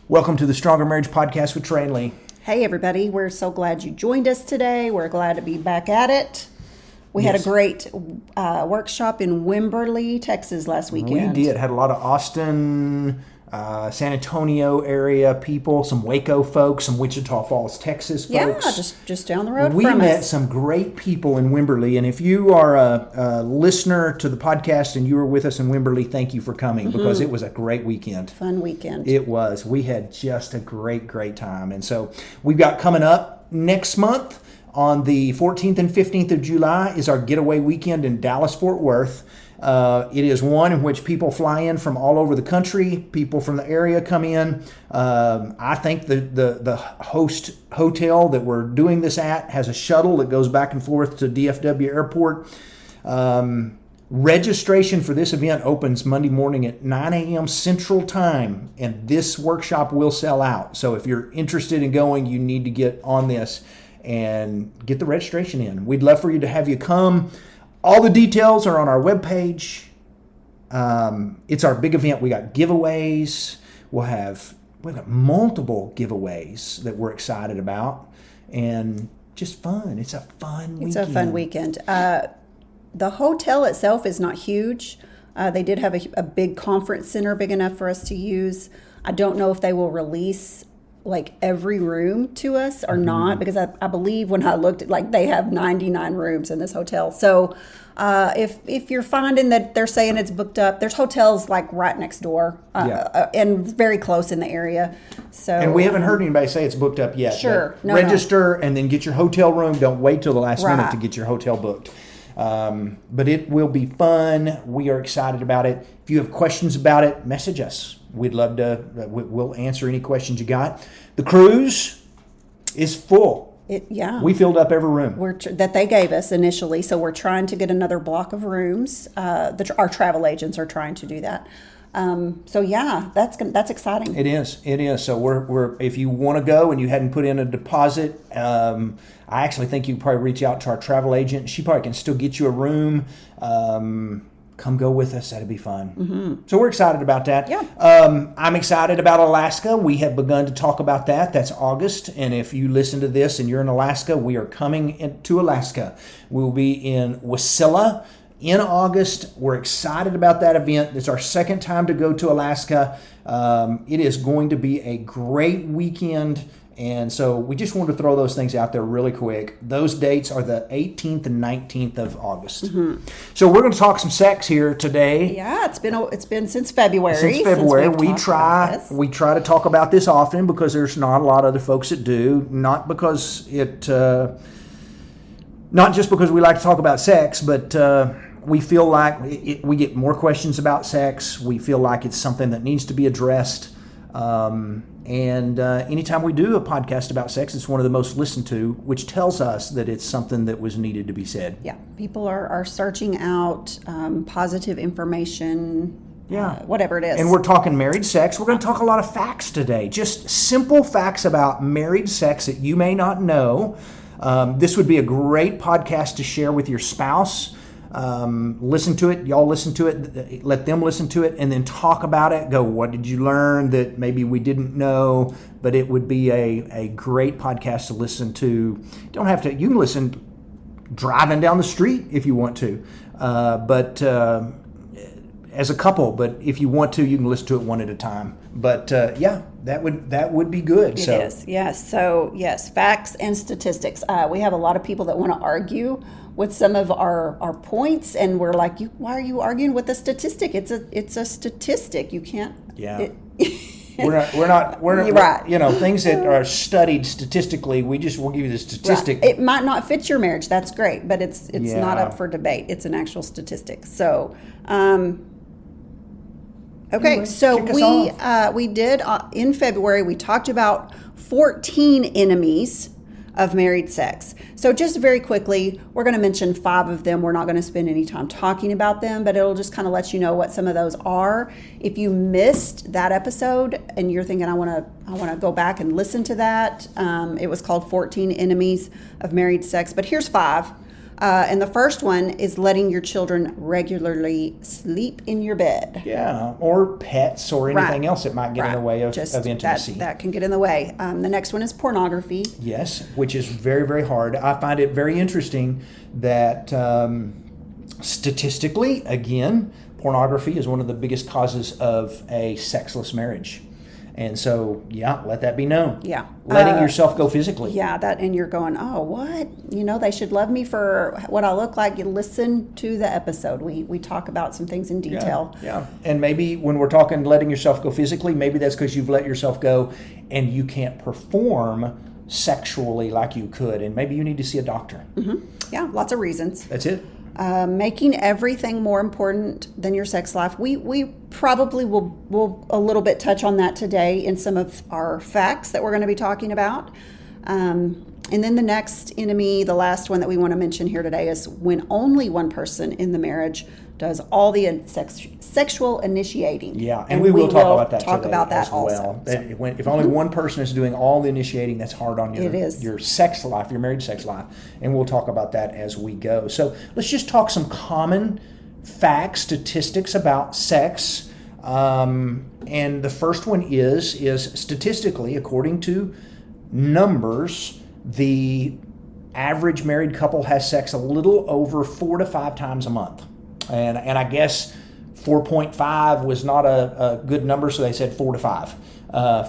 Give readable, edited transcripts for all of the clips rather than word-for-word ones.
Welcome to the Stronger Marriage Podcast with Trey and Lee. Hey, everybody. We're so glad you joined us today. We're glad to be back at it. We had a great workshop in Wimberley, Texas last weekend. We did. Had a lot of Austin, San Antonio area people, some Waco folks, some Wichita Falls, Texas folks. Yeah, just down the road we from met us. some great people in Wimberley. And if you are a listener to the podcast and you were with us in Wimberley, thank you for coming because it was a great weekend. Fun weekend. It was. We had just a great time. And so we've got coming up next month on the 14th and 15th of July is our getaway weekend in Dallas-Fort Worth. It is one in which people fly in from all over the country. People from the area come in. I think the host hotel that we're doing this at has a shuttle that goes back and forth to DFW Airport. Registration for this event opens Monday morning at 9 a.m. Central Time, and this workshop will sell out. So if you're interested in going, you need to get on this and get the registration in. We'd love for you to have you come. All the details are on our webpage. It's our big event. We got giveaways. We've got multiple giveaways that we're excited about, and just fun. It's a fun weekend. It's a fun weekend. The hotel itself is not huge. They did have a big conference center, big enough for us to use. I don't know if they will release like every room to us or not, because I believe when I looked at, they have 99 rooms in this hotel. So if you're finding that they're saying it's booked up, there's hotels like right next door and very close in the area. So and we haven't heard anybody say it's booked up yet. Sure. Register and then get your hotel room. Don't wait till the last minute to get your hotel booked. But it will be fun. We are excited about it. If you have questions about it, message us. We'd love to, we'll answer any questions you got. The cruise is full. We filled up every room. That they gave us initially, so we're trying to get another block of rooms. Our travel agents are trying to do that. That's exciting. It is. So we're if you want to go and you hadn't put in a deposit, I actually think you can probably reach out to our travel agent. She probably can still get you a room. Come go with us. That'd be fun. Mm-hmm. So we're excited about that. Yeah. I'm excited about Alaska. We have begun to talk about that. That's August. And if you listen to this and you're in Alaska, we are coming to Alaska. We will be in Wasilla in August. We're excited about that event. It's our second time to go to Alaska. It is going to be a great weekend. And so we just wanted to throw those things out there really quick. Those dates are the 18th and 19th of August. Mm-hmm. So we're going to talk some sex here today. Yeah, it's been since February. We try to talk about this often because there's not a lot of other folks that do. Not because not just because we like to talk about sex, but we feel like we get more questions about sex. We feel like it's something that needs to be addressed. And anytime we do a podcast about sex, it's one of the most listened to, which tells us that it's something that was needed to be said. Yeah, people are searching out positive information, whatever it is. And we're talking married sex. We're going to talk a lot of facts today, just simple facts about married sex that you may not know. This would be a great podcast to share with your spouse. Listen to it. Y'all listen to it. Let them listen to it and then talk about it. Go, what did you learn that maybe we didn't know? But it would be a great podcast to listen to. You can listen driving down the street if you want to. But as a couple, but if you want to, you can listen to it one at a time. But that would be good. It is, yes. So yes, facts and statistics. We have a lot of people that want to argue with some of our points, and we're like, why are you arguing with a statistic? It's a statistic. You can't. Yeah. We're not right. Things that are studied statistically, we'll give you the statistic. Right. It might not fit your marriage. That's great, but it's not up for debate. It's an actual statistic. So, okay. Anyway, so we did in February. We talked about 14 enemies of married sex. So just very quickly, we're going to mention 5 of them. We're not going to spend any time talking about them, but it'll just kind of let you know what some of those are. If you missed that episode and you're thinking, I want to go back and listen to that, it was called 14 Enemies of Married Sex. But here's 5. And the first one is letting your children regularly sleep in your bed. Yeah, or pets or anything Right. else that might get in the way of intimacy. That can get in the way. The next one is pornography. Yes, which is very, very hard. I find it very interesting that statistically, again, pornography is one of the biggest causes of a sexless marriage. And so, yeah, let that be known. Yeah. Letting yourself go physically. Yeah, and you're going, oh, what? They should love me for what I look like. You listen to the episode. We talk about some things in detail. Yeah. And maybe when we're talking letting yourself go physically, maybe that's because you've let yourself go and you can't perform sexually like you could. And maybe you need to see a doctor. Mm-hmm. Yeah, lots of reasons. That's it. Making everything more important than your sex life. We probably will a little bit touch on that today in some of our facts that we're going to be talking about. And then the next enemy, the last one that we want to mention here today, is when only one person in the marriage does all the sexual initiating. Yeah, and we will talk about that talk today about that as also. well. If only one person is doing all the initiating, that's hard on your sex life, your married sex life. And we'll talk about that as we go. So let's just talk some common facts, statistics about sex. And the first one is statistically, according to numbers, the average married couple has sex a little over 4 to 5 times a month. And I guess 4.5 was not a good number, so they said 4 to 5.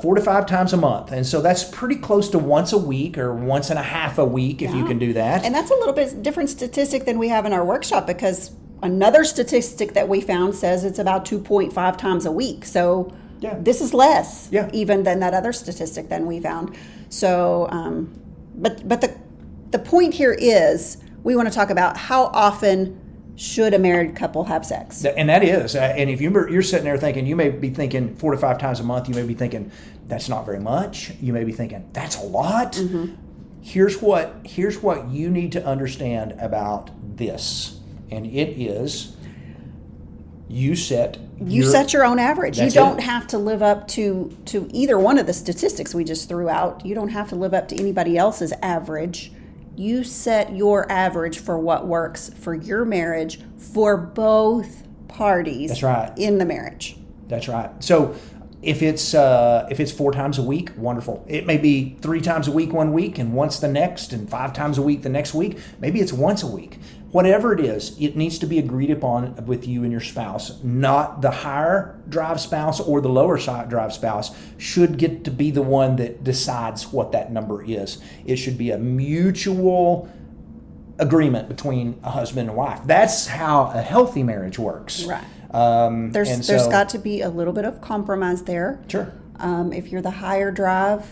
4 to 5 times a month. And so that's pretty close to once a week or once and a half a week if you can do that. And that's a little bit different statistic than we have in our workshop, because another statistic that we found says it's about 2.5 times a week. So this is less even than that other statistic than we found. So, but the point here is we want to talk about how often should a married couple have sex? And that is, and if you're sitting there thinking, you may be thinking 4 to 5 times a month, you may be thinking, that's not very much. You may be thinking, that's a lot. Mm-hmm. Here's what you need to understand about this. And it is, you set your own average. You don't have to live up to either one of the statistics we just threw out. You don't have to live up to anybody else's average. You set your average for what works for your marriage for both parties. That's right. In the marriage. That's right. So if it's 4 times a week, wonderful. It may be 3 times a week one week and once the next, and 5 times a week the next week. Maybe it's once a week. Whatever it is, it needs to be agreed upon with you and your spouse. Not the higher drive spouse or the lower drive spouse should get to be the one that decides what that number is. It should be a mutual agreement between a husband and wife. That's how a healthy marriage works. Right. There's got to be a little bit of compromise there. Sure. If you're the higher drive,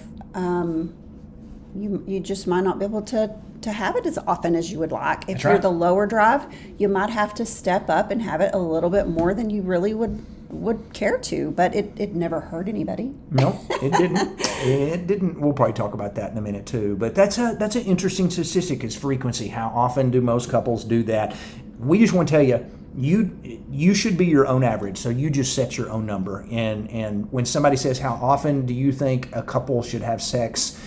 you just might not be able to have it as often as you would like. If you're the lower drive, you might have to step up and have it a little bit more than you really would care to, but it never hurt anybody. No, it didn't. It didn't. We'll probably talk about that in a minute too. But that's an interesting statistic, is frequency. How often do most couples do that? We just want to tell you, you should be your own average. So you just set your own number. And when somebody says, how often do you think a couple should have sex?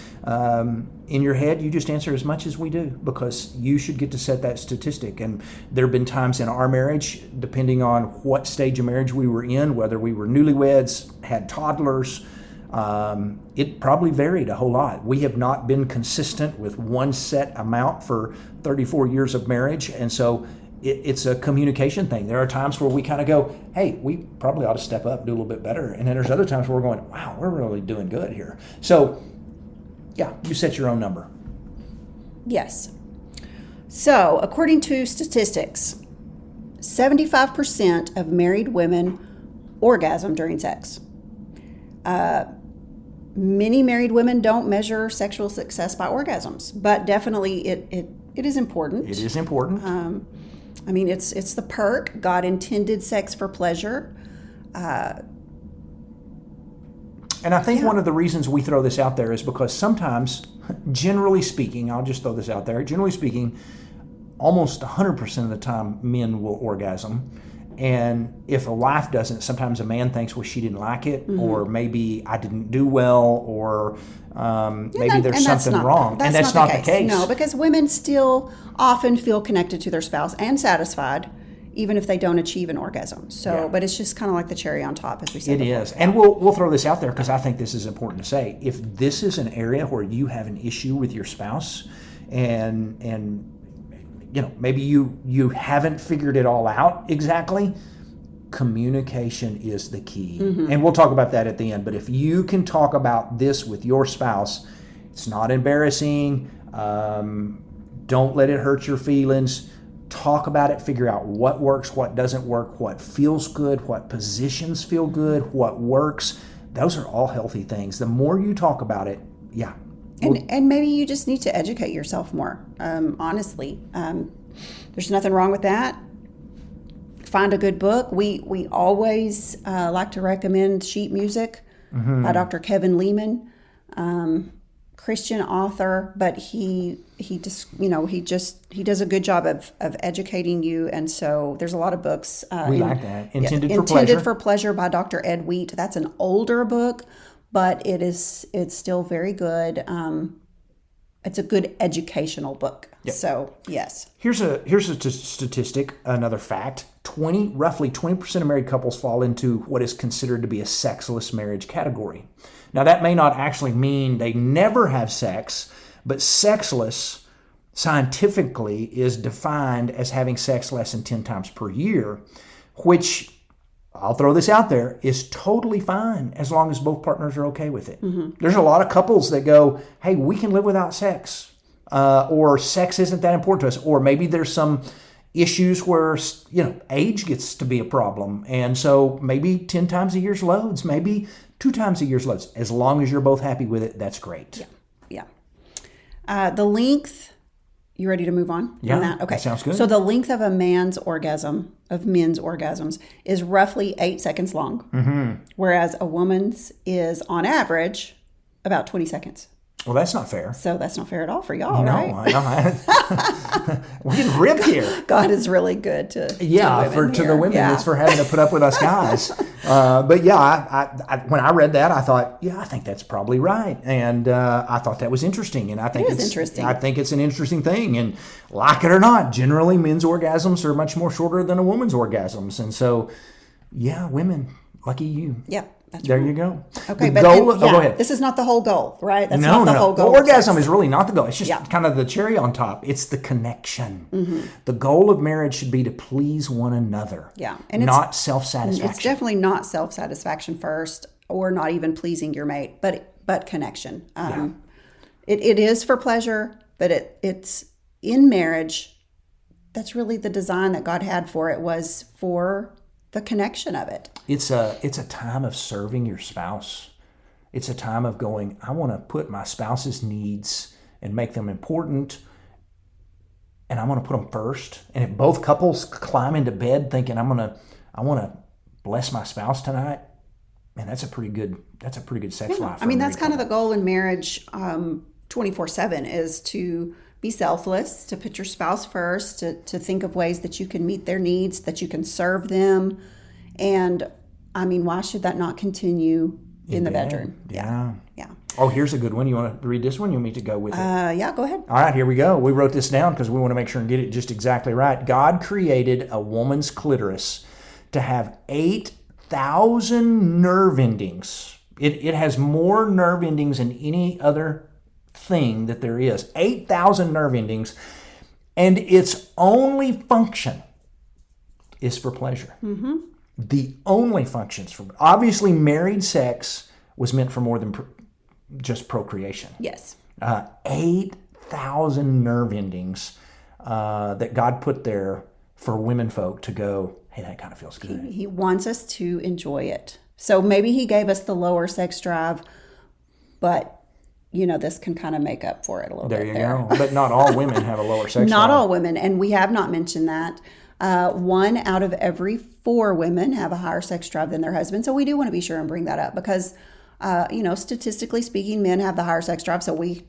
In your head, you just answer as much as we do, because you should get to set that statistic. And there have been times in our marriage, depending on what stage of marriage we were in, whether we were newlyweds, had toddlers, it probably varied a whole lot. We have not been consistent with one set amount for 34 years of marriage. And so it's a communication thing. There are times where we kind of go, hey, we probably ought to step up and do a little bit better. And then there's other times where we're going, wow, we're really doing good here. So yeah, you set your own number. Yes. So, according to statistics, 75% of married women orgasm during sex. Many married women don't measure sexual success by orgasms, but definitely it is important. It is important. I mean, it's the perk. God intended sex for pleasure. And I think one of the reasons we throw this out there is because sometimes, generally speaking, I'll just throw this out there, generally speaking, almost 100% of the time men will orgasm. And if a wife doesn't, sometimes a man thinks, well, she didn't like it, or maybe I didn't do well, or maybe there's something wrong. And that's not the case. No, because women still often feel connected to their spouse and satisfied, even if they don't achieve an orgasm. So, but it's just kind of like the cherry on top, as we said. It is. And we'll throw this out there because I think this is important to say. If this is an area where you have an issue with your spouse, and maybe you haven't figured it all out exactly, communication is the key. And we'll talk about that at the end. But if you can talk about this with your spouse, it's not embarrassing. Don't let it hurt your feelings. Talk about it, figure out what works, what doesn't work, what feels good, what positions feel good, what works. Those are all healthy things. The more you talk about it, And maybe you just need to educate yourself more, honestly. There's nothing wrong with that. Find a good book. We always like to recommend Sheet Music by Dr. Kevin Leman, Christian author, but he does a good job of educating you. And so there's a lot of books. We like that. Intended for Pleasure by Dr. Ed Wheat. That's an older book, but it's still very good. It's a good educational book. Yep. So yes. Here's a statistic, another fact. Roughly 20% of married couples fall into what is considered to be a sexless marriage category. Now that may not actually mean they never have sex, but sexless scientifically is defined as having sex less than 10 times per year, which, I'll throw this out there, is totally fine as long as both partners are okay with it. There's a lot of couples that go, hey, we can live without sex, or sex isn't that important to us, or maybe there's some issues where, age gets to be a problem. And so maybe 10 times a year's loads, maybe 2 times a year's loads. As long as you're both happy with it, that's great. Yeah. The length, you ready to move on? Yeah, on that? Okay. That sounds good. So the length of men's orgasms is roughly 8 seconds long, whereas a woman's is on average about 20 seconds. Well, that's not fair. So that's not fair at all for y'all, right? No, we're getting ripped here. God is really good to the women. Yeah. It's for having to put up with us guys. But I when I read that, I thought, I think that's probably right, and I thought that was interesting, and I think it's interesting. I think it's an interesting thing, and like it or not, generally men's orgasms are much more shorter than a woman's orgasms, and so women, lucky you. Yeah. That's there right. you go. Okay, go ahead. This is not the whole goal, right? That's not the whole goal. The orgasm is really not the goal. It's just kind of the cherry on top. It's the connection. The goal of marriage should be to please one another. Yeah. And not self-satisfaction. It's definitely not self-satisfaction first, or not even pleasing your mate, but connection. It is for pleasure, but it's in marriage. That's really the design that God had for it, was for the connection of it. It's a time of serving your spouse. It's a time of going, I want to put my spouse's needs and make them important, and I want to put them first. And if both couples climb into bed thinking I want to bless my spouse tonight, man, that's a pretty good sex life. I mean, that's kind of the goal in marriage 24/7, is to be selfless, to put your spouse first, to think of ways that you can meet their needs, that you can serve them. And I mean, why should that not continue in the bedroom? Yeah. Oh, here's a good one. You want to read this one? You want me to go with it? Yeah, go ahead. All right, here we go. We wrote this down because we want to make sure and get it just exactly right. God created a woman's clitoris to have 8,000 nerve endings. It has more nerve endings than any other thing that there is. 8,000 nerve endings, and its only function is for pleasure. The only functions for, obviously married sex was meant for more than just procreation. Yes. 8,000 nerve endings that God put there for women folk to go, hey, that kind of feels good. He wants us to enjoy it. So maybe he gave us the lower sex drive, but this can kind of make up for it a little bit. There you go. But not all women have a lower sex drive. Not all women, and we have not mentioned that. 1 out of every 4 women have a higher sex drive than their husband. So we do want to be sure and bring that up because, statistically speaking, men have the higher sex drive. So we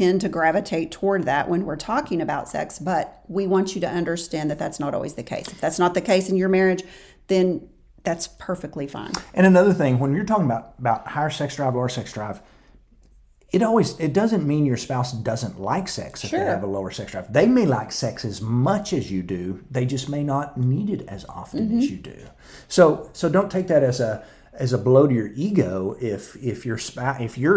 tend to gravitate toward that when we're talking about sex, but we want you to understand that that's not always the case. If that's not the case in your marriage, then that's perfectly fine. And another thing, when you're talking about higher sex drive, lower sex drive, it doesn't mean your spouse doesn't like sex if they have a lower sex drive. They may like sex as much as you do. They just may not need it as often as you do. So don't take that as a blow to your ego if you're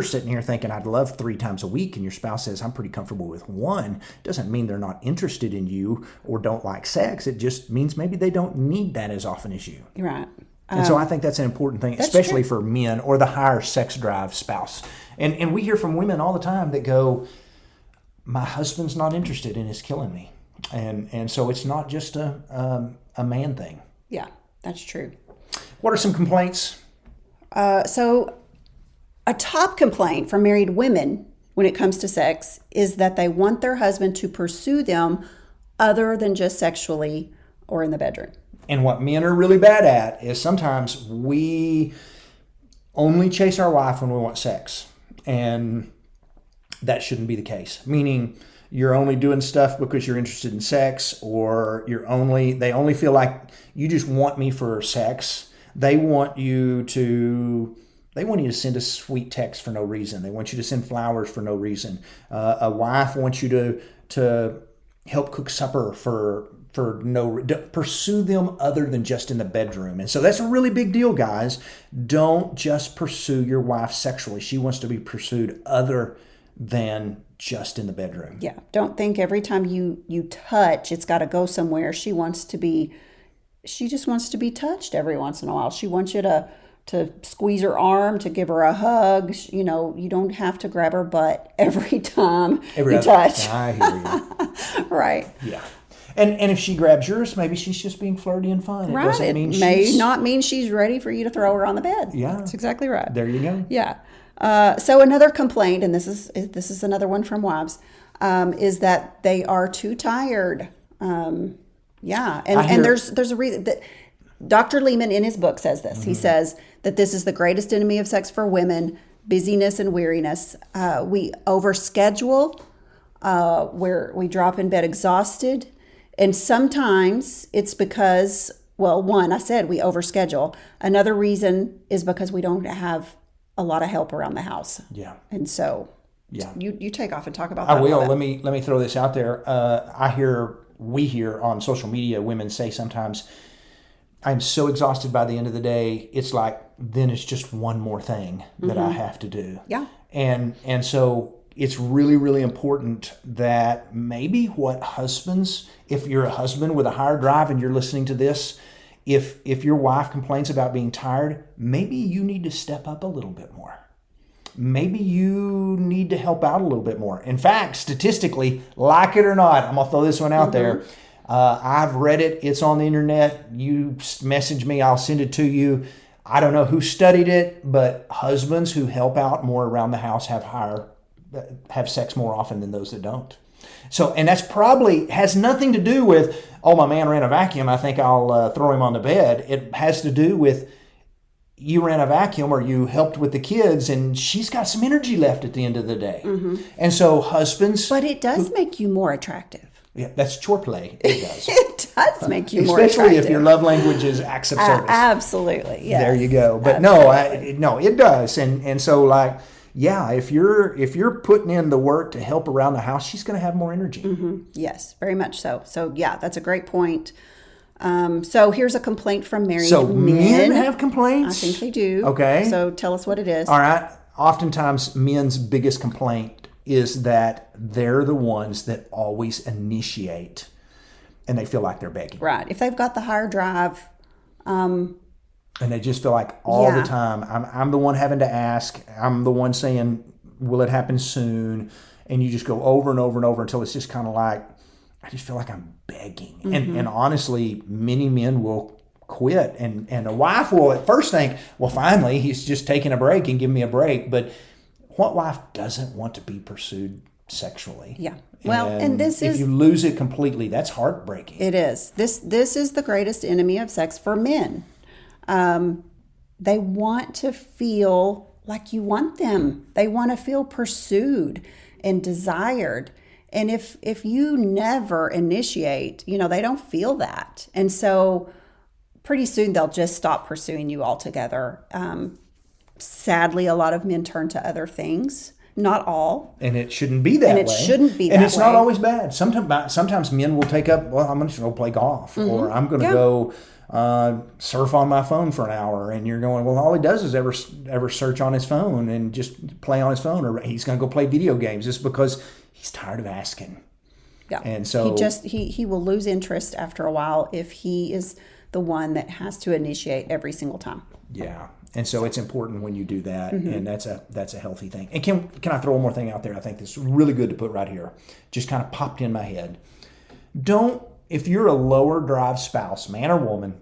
sitting here thinking I'd love 3 times a week and your spouse says I'm pretty comfortable with 1. Doesn't mean they're not interested in you or don't like sex. It just means maybe they don't need that as often as you. Right. And so I think that's an important thing, especially for men or the higher sex drive spouse. And we hear from women all the time that go, my husband's not interested and it's killing me. And so it's not just a man thing. Yeah, that's true. What are some complaints? So a top complaint from married women when it comes to sex is that they want their husband to pursue them other than just sexually or in the bedroom. And what men are really bad at is sometimes we only chase our wife when we want sex. And that shouldn't be the case. Meaning you're only doing stuff because you're interested in sex, or they only feel like you just want me for sex. They want you to send a sweet text for no reason. They want you to send flowers for no reason. A wife wants you to help cook supper for pursue them other than just in the bedroom. And so that's a really big deal, guys. Don't just pursue your wife sexually. She wants to be pursued other than just in the bedroom. Yeah. Don't think every time you touch, it's got to go somewhere. She just wants to be touched every once in a while. She wants you to squeeze her arm, to give her a hug. You know, you don't have to grab her butt every time you touch. I hear you. Right. Yeah. And if she grabs yours, maybe she's just being flirty and fun. Right. It may not mean she's ready for you to throw her on the bed. Yeah. That's exactly right. There you go. Yeah. So another complaint, and this is another one from wives, is that they are too tired. Yeah. And there's a reason that Dr. Lehman in his book says this. Mm-hmm. He says that this is the greatest enemy of sex for women, busyness and weariness. We overschedule, where we drop in bed exhausted. And sometimes it's because, well, one, I said we overschedule. Another reason is because we don't have a lot of help around the house. Yeah. And so yeah, you take off and talk about that. I will. Let me throw this out there. We hear on social media women say sometimes, I'm so exhausted by the end of the day. It's like, then it's just one more thing that I have to do. Yeah. And so it's really, really important that maybe what husbands, if you're a husband with a higher drive and you're listening to this, if your wife complains about being tired, maybe you need to step up a little bit more. Maybe you need to help out a little bit more. In fact, statistically, like it or not, I'm going to throw this one out there. I've read it. It's on the internet. You message me, I'll send it to you. I don't know who studied it, but husbands who help out more around the house have sex more often than those that don't. So, and that's probably has nothing to do with, oh, my man ran a vacuum, I think I'll throw him on the bed. It has to do with you ran a vacuum or you helped with the kids and she's got some energy left at the end of the day. Mm-hmm. And so husbands... But it does make you more attractive. Yeah, that's chore play. It does. It does make you more attractive. Especially if your love language is acts of service. Absolutely, yes. There you go. But no, it does. And so like... Yeah, if you're putting in the work to help around the house, she's going to have more energy. Mm-hmm. Yes, very much so. So yeah, that's a great point. So here's a complaint from married men. So men have complaints? I think they do. Okay. So tell us what it is. All right. Oftentimes, men's biggest complaint is that they're the ones that always initiate, and they feel like they're begging. Right. If they've got the higher drive. And they just feel like all the time, I'm the one having to ask. I'm the one saying, will it happen soon? And you just go over and over and over until it's just kind of like, I just feel like I'm begging. Mm-hmm. And honestly, many men will quit. And a wife will at first think, well, finally, he's just taking a break and giving me a break. But what wife doesn't want to be pursued sexually? Yeah. Well, and if you lose it completely, that's heartbreaking. It is. This is the greatest enemy of sex for men. They want to feel like you want them. They want to feel pursued. and desired. And if you never initiate, they don't feel that. And so pretty soon they'll just stop pursuing you altogether. Sadly, a lot of men turn to other things. Not all. And it shouldn't be that way. And it shouldn't be that way. And it's not always bad. Sometimes men will take up, well, I'm going to go play golf, or I'm going to go surf on my phone for an hour. And you're going, well, all he does is ever search on his phone and just play on his phone, or he's going to go play video games just because he's tired of asking. Yeah. And so he will lose interest after a while if he is the one that has to initiate every single time. Yeah. And so it's important when you do that, and that's a healthy thing. And can I throw one more thing out there? I think this is really good to put right here. Just kind of popped in my head. If you're a lower drive spouse, man or woman,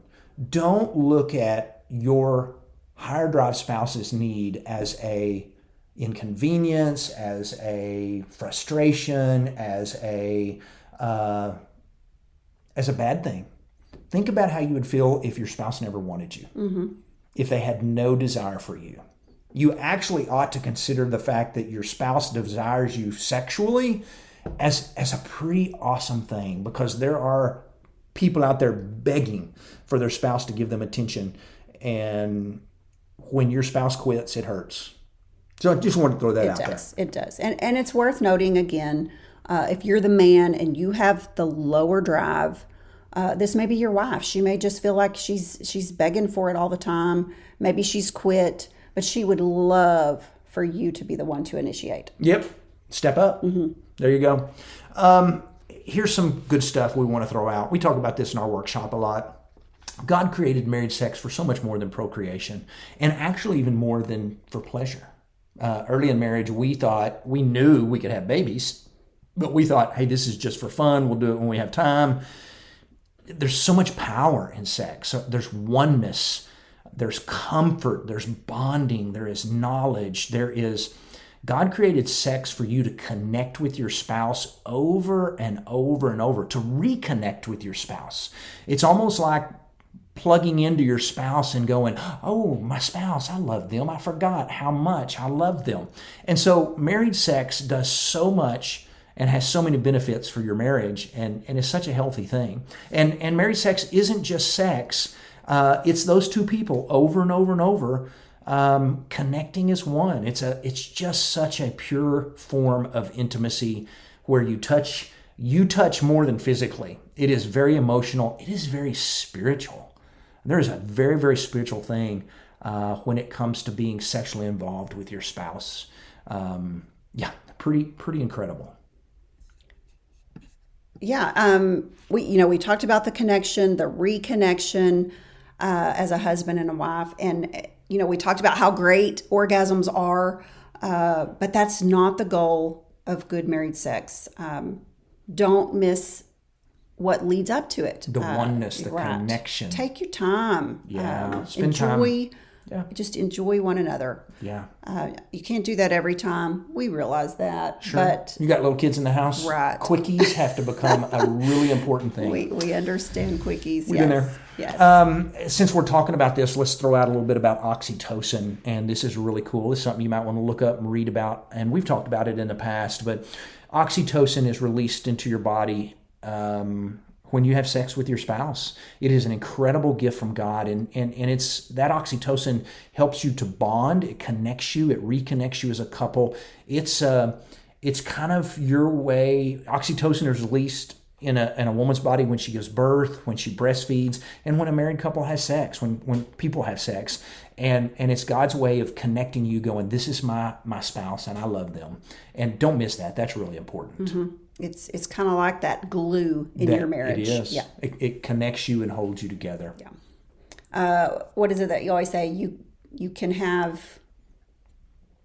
don't look at your higher drive spouse's need as a inconvenience, as a frustration, as a bad thing. Think about how you would feel if your spouse never wanted you. Mm-hmm. If they had no desire for you. You actually ought to consider the fact that your spouse desires you sexually as a pretty awesome thing, because there are people out there begging for their spouse to give them attention, and when your spouse quits, it hurts. So I just wanted to throw that out there. It does. And it's worth noting again, if you're the man and you have the lower drive, this may be your wife. She may just feel like she's begging for it all the time. Maybe she's quit, but she would love for you to be the one to initiate. Yep. Step up. Mm-hmm. There you go. Here's some good stuff we want to throw out. We talk about this in our workshop a lot. God created marriage sex for so much more than procreation, and actually even more than for pleasure. Early in marriage, we knew we could have babies, but we thought, hey, this is just for fun. We'll do it when we have time. There's so much power in sex. So there's oneness, there's comfort, there's bonding, there is knowledge, God created sex for you to connect with your spouse over and over and over, to reconnect with your spouse. It's almost like plugging into your spouse and going, oh, my spouse, I love them. I forgot how much I love them. And so married sex does so much and has so many benefits for your marriage, and is such a healthy thing. And married sex isn't just sex. It's those two people over and over and over connecting as one. It's just such a pure form of intimacy where you touch more than physically. It is very emotional. It is very spiritual. There is a very, very spiritual thing when it comes to being sexually involved with your spouse. Pretty incredible. Yeah, we talked about the connection, the reconnection as a husband and a wife, and we talked about how great orgasms are, but that's not the goal of good married sex. Don't miss what leads up to it. The oneness, the connection. Take your time. Spend time. Yeah. Just enjoy one another. Yeah. You can't do that every time. We realize that. Sure. But you got little kids in the house. Right. Quickies have to become a really important thing. We understand quickies. We've been there. Yes. Since we're talking about this, let's throw out a little bit about oxytocin. And this is really cool. It's something you might want to look up and read about. And we've talked about it in the past. But oxytocin is released into your body when you have sex with your spouse. It is an incredible gift from God, and it's that oxytocin helps you to bond. It connects you. It reconnects you as a couple. It's kind of your way. Oxytocin is released in a woman's body when she gives birth, when she breastfeeds, and when a married couple has sex, when people have sex, and it's God's way of connecting you, going, this is my spouse and I love them. And don't miss that. That's really important. Mm-hmm. It's kind of like that glue in your marriage. It is. Yeah. It connects you and holds you together. Yeah. What is it that you always say? You can have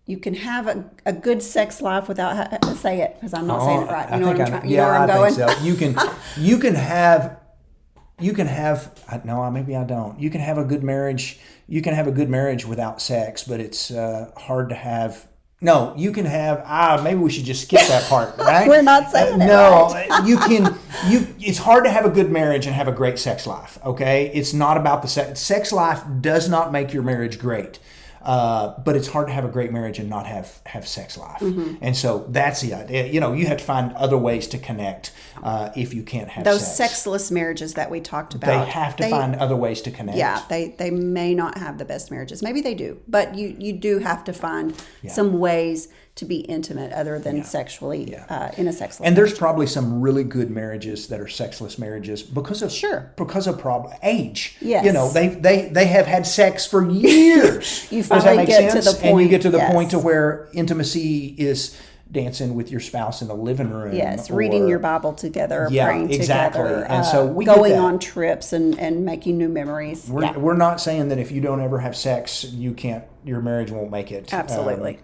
a good sex life without say it, because I'm not saying it right. You know where I'm going. Think so. You can have no, maybe I don't. You can have a good marriage. You can have a good marriage without sex, but it's hard to have. No, you can have. Maybe we should just skip that part, right? We're not saying that. No, right. you can. It's hard to have a good marriage and have a great sex life. Okay, it's not about the sex. Sex life does not make your marriage great. But it's hard to have a great marriage and not have sex life. And so that's the idea. You know, you have to find other ways to connect if you can't have Those sex. sexless marriages that we talked about. They have to find other ways to connect. Yeah, they may not have the best marriages. Maybe they do. But you do have to find some ways to be intimate other than sexually in a sexless And there's probably some really good marriages that are sexless marriages because of age. Yes. You know, they have had sex for years. You Does that finally make get sense? to the point. And you get to the yes. point to where intimacy is dancing with your spouse in the living room. Yes, reading your Bible together, praying exactly. together, And so we get going that. on trips and making new memories. We're not saying that if you don't ever have sex, your marriage won't make it. Absolutely.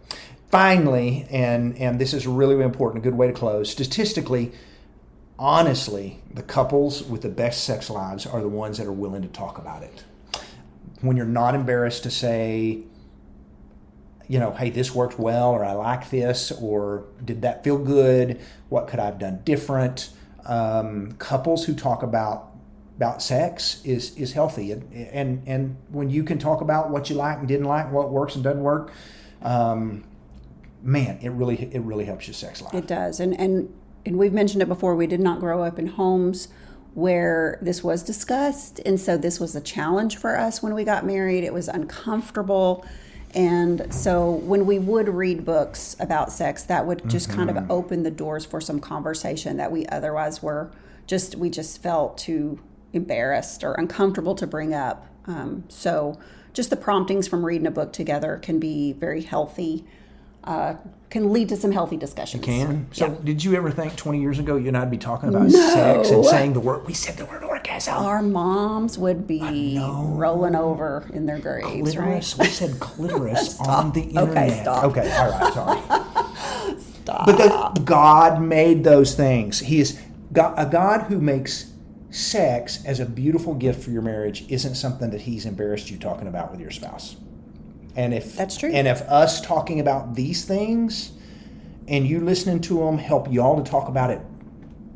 Finally, and this is really important, a good way to close, statistically, honestly, the couples with the best sex lives are the ones that are willing to talk about it. When you're not embarrassed to say, you know, hey, this worked well, or I like this, or did that feel good? What could I have done different? Couples who talk about sex is healthy, and when you can talk about what you like and didn't like, what works and doesn't work, man, it really helps your sex life. It does, and we've mentioned it before. We did not grow up in homes where this was discussed, and so this was a challenge for us when we got married. It was uncomfortable. And so when we would read books about sex, that would just kind of open the doors for some conversation that we otherwise we just felt too embarrassed or uncomfortable to bring up. So just the promptings from reading a book together can be very healthy, can lead to some healthy discussions. It can. So did you ever think 20 years ago you and I'd be talking about sex and saying we said the word orgasm? Our moms would be rolling over in their graves, clitoris. right? We said clitoris on the internet. Okay, stop. Okay, all right, sorry. Stop. But God made those things. He is a God who makes sex as a beautiful gift for your marriage isn't something that he's embarrassed you talking about with your spouse. And if that's true, and if us talking about these things and you listening to them help y'all to talk about it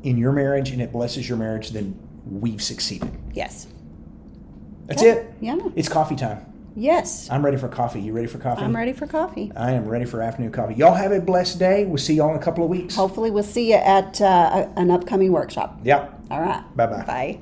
in your marriage and it blesses your marriage, then we've succeeded. Yes. That's it. Yeah. It's coffee time. Yes. I'm ready for coffee. You ready for coffee? I'm ready for coffee. I am ready for afternoon coffee. Y'all have a blessed day. We'll see y'all in a couple of weeks. Hopefully we'll see you at an upcoming workshop. Yep. All right. Bye-bye. Bye.